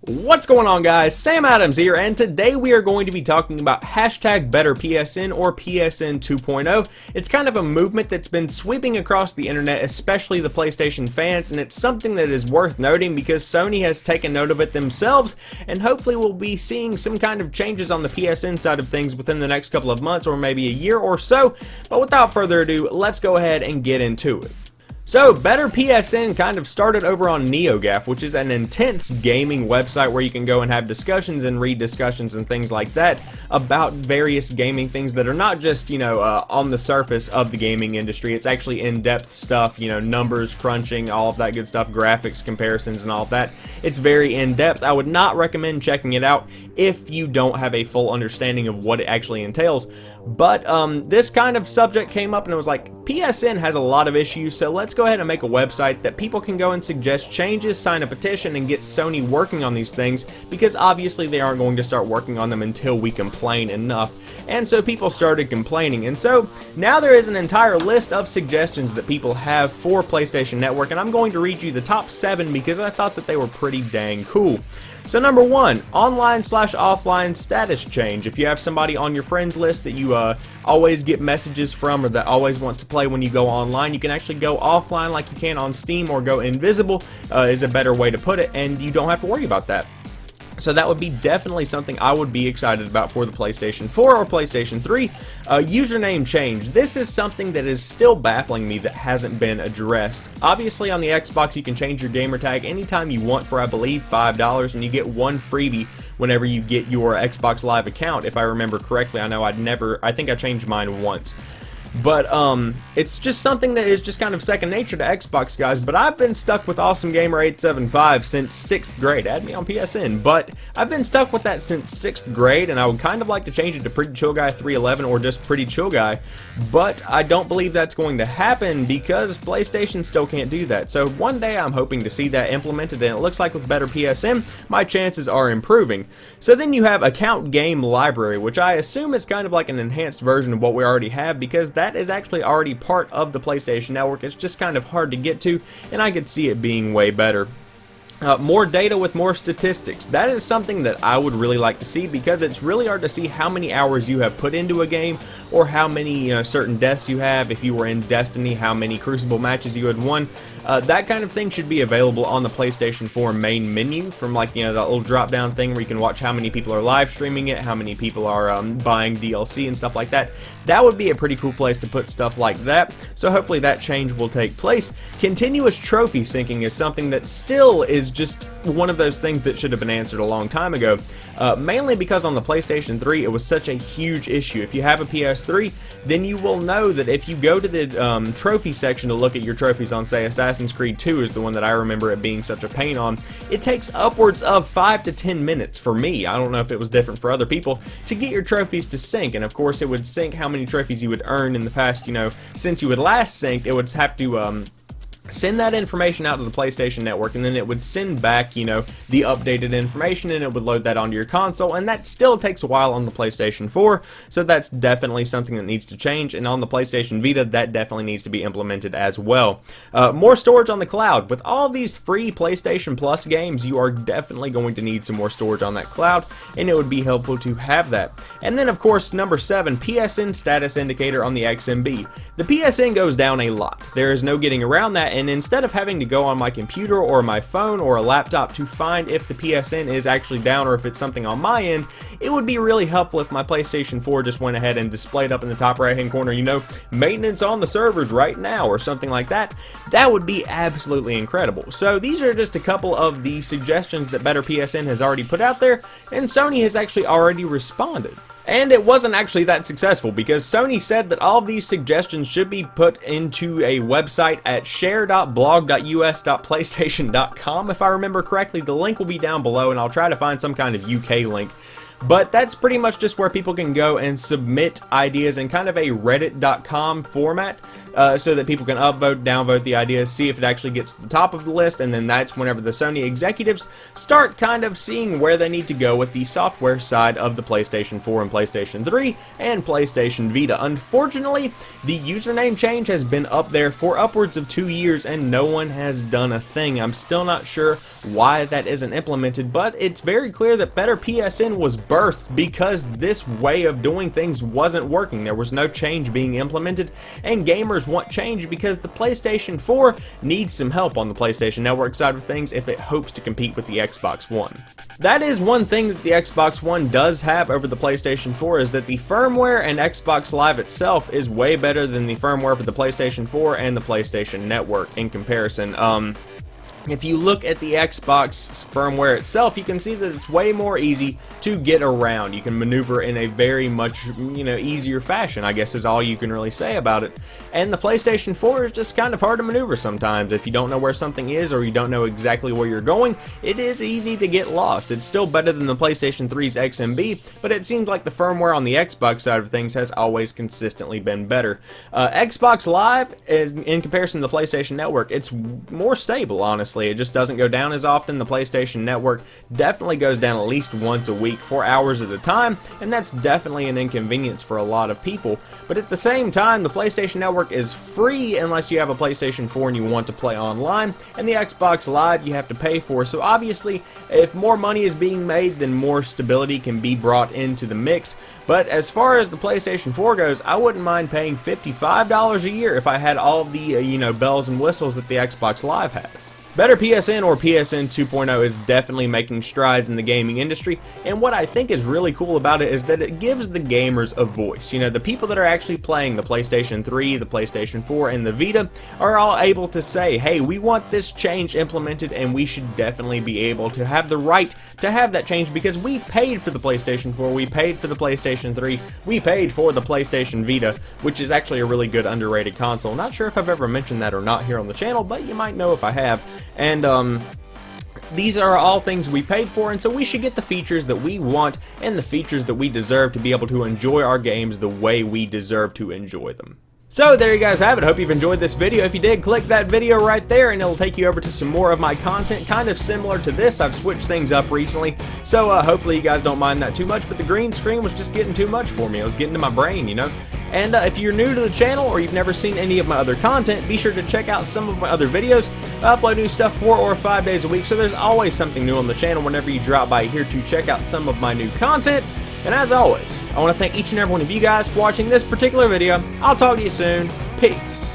What's going on, guys? Sam Adams here, and today we are going to be talking about hashtag Better PSN or PSN 2.0. It's kind of a movement that's been sweeping across the internet, especially the PlayStation fans, and it's something that is worth noting because Sony has taken note of it themselves, and hopefully we'll be seeing some kind of changes on the PSN side of things within the next couple of months or maybe a year or so. But without further ado, let's go ahead and get into it. So, Better PSN kind of started over on NeoGAF, which is an intense gaming website where you can go and have discussions and read discussions and things like that about various gaming things that are not just, on the surface of the gaming industry. It's actually in-depth stuff, numbers, crunching, all of that good stuff, graphics, comparisons, and all of that. It's very in-depth. I would not recommend checking it out if you don't have a full understanding of what it actually entails. But this kind of subject came up and it was like, PSN has a lot of issues, so let's go ahead and make a website that people can go and suggest changes, sign a petition, and get Sony working on these things, because obviously they aren't going to start working on them until we complain enough. And so people started complaining, and so now there is an entire list of suggestions that people have for PlayStation Network, and I'm going to read you the top 7 because I thought that they were pretty dang cool. So number 1, online/offline status change. If you have somebody on your friends list that you always get messages from or that always wants to play when you go online, you can actually go offline like you can on Steam, or go invisible is a better way to put it, and you don't have to worry about that. So that would be definitely something I would be excited about for the PlayStation 4 or PlayStation 3. Username change. This is something that is still baffling me that hasn't been addressed. Obviously on the Xbox you can change your gamer tag anytime you want for, I believe, $5, and you get one freebie whenever you get your Xbox Live account, if I remember correctly. I know I think I changed mine once. But it's just something that is just kind of second nature to Xbox guys. But I've been stuck with AwesomeGamer875 since 6th grade. Add me on PSN. But I've been stuck with that since 6th grade, and I would kind of like to change it to Pretty Chill Guy 311 or just Pretty Chill Guy. But I don't believe that's going to happen because PlayStation still can't do that. So one day I'm hoping to see that implemented, and it looks like with Better PSN, my chances are improving. So then you have Account Game Library, which I assume is kind of like an enhanced version of what we already have, because that is actually already part of the PlayStation Network. It's just kind of hard to get to, and I could see it being way better. More data with more statistics. That is something that I would really like to see, because it's really hard to see how many hours you have put into a game, or how many certain deaths you have. If you were in Destiny, how many Crucible matches you had won. That kind of thing should be available on the PlayStation 4 main menu, from like that little drop down thing where you can watch how many people are live streaming it, how many people are buying DLC and stuff like that. That would be a pretty cool place to put stuff like that, so hopefully that change will take place. Continuous trophy syncing is something that still is just one of those things that should have been answered a long time ago, mainly because on the PlayStation 3 it was such a huge issue. If you have a PS3, then you will know that if you go to the trophy section to look at your trophies on, say, Assassin's Creed 2 is the one that I remember it being such a pain on, it takes upwards of 5 to 10 minutes for me, I don't know if it was different for other people, to get your trophies to sync. And of course it would sync how many trophies you would earn in the past, since you would last synced. It would have to send that information out to the PlayStation Network, and then it would send back, the updated information, and it would load that onto your console, and that still takes a while on the PlayStation 4, so that's definitely something that needs to change. And on the PlayStation Vita, that definitely needs to be implemented as well. More storage on the cloud. With all these free PlayStation Plus games, you are definitely going to need some more storage on that cloud, and it would be helpful to have that. And then, of course, number 7, PSN status indicator on the XMB. The PSN goes down a lot. There is no getting around that, and instead of having to go on my computer or my phone or a laptop to find if the PSN is actually down or if it's something on my end, it would be really helpful if my PlayStation 4 just went ahead and displayed up in the top right hand corner, maintenance on the servers right now or something like that. That would be absolutely incredible. So these are just a couple of the suggestions that Better PSN has already put out there, and Sony has actually already responded. And it wasn't actually that successful, because Sony said that all of these suggestions should be put into a website at share.blog.us.playstation.com, if I remember correctly. The link will be down below, and I'll try to find some kind of UK link. But that's pretty much just where people can go and submit ideas in kind of a reddit.com format, so that people can upvote, downvote the ideas, see if it actually gets to the top of the list, and then that's whenever the Sony executives start kind of seeing where they need to go with the software side of the PlayStation 4 and PlayStation 3 and PlayStation Vita. Unfortunately, the username change has been up there for upwards of 2 years and no one has done a thing. I'm still not sure why that isn't implemented, but it's very clear that Better PSN was birthed because this way of doing things wasn't working. There was no change being implemented, and gamers want change because the PlayStation 4 needs some help on the PlayStation Network side of things if it hopes to compete with the Xbox One. That is one thing that the Xbox One does have over the PlayStation 4, is that the firmware and Xbox Live itself is way better than the firmware for the PlayStation 4 and the PlayStation Network in comparison. If you look at the Xbox firmware itself, you can see that it's way more easy to get around. You can maneuver in a very much, easier fashion, I guess is all you can really say about it. And the PlayStation 4 is just kind of hard to maneuver sometimes. If you don't know where something is or you don't know exactly where you're going, it is easy to get lost. It's still better than the PlayStation 3's XMB, but it seems like the firmware on the Xbox side of things has always consistently been better. Xbox Live, in comparison to the PlayStation Network, it's more stable, honestly. It just doesn't go down as often. The PlayStation Network definitely goes down at least once a week for hours at a time, and that's definitely an inconvenience for a lot of people. But at the same time, the PlayStation Network is free unless you have a PlayStation 4 and you want to play online, and the Xbox Live you have to pay for. So obviously, if more money is being made, then more stability can be brought into the mix. But as far as the PlayStation 4 goes, I wouldn't mind paying $55 a year if I had all of the, bells and whistles that the Xbox Live has. Better PSN or PSN 2.0 is definitely making strides in the gaming industry, and what I think is really cool about it is that it gives the gamers a voice. The people that are actually playing the PlayStation 3, the PlayStation 4, and the Vita are all able to say, hey, we want this change implemented, and we should definitely be able to have the right to have that change because we paid for the PlayStation 4, we paid for the PlayStation 3, we paid for the PlayStation Vita, which is actually a really good underrated console. Not sure if I've ever mentioned that or not here on the channel, but you might know if I have. And these are all things we paid for, and so we should get the features that we want and the features that we deserve to be able to enjoy our games the way we deserve to enjoy them. So there you guys have it. Hope you've enjoyed this video. If you did, click that video right there and it'll take you over to some more of my content kind of similar to this. I've switched things up recently, so hopefully you guys don't mind that too much, but the green screen was just getting too much for me. It was getting to my brain, And if you're new to the channel or you've never seen any of my other content, be sure to check out some of my other videos. I upload new stuff 4 or 5 days a week, so there's always something new on the channel whenever you drop by here to check out some of my new content. And as always, I want to thank each and every one of you guys for watching this particular video. I'll talk to you soon. Peace.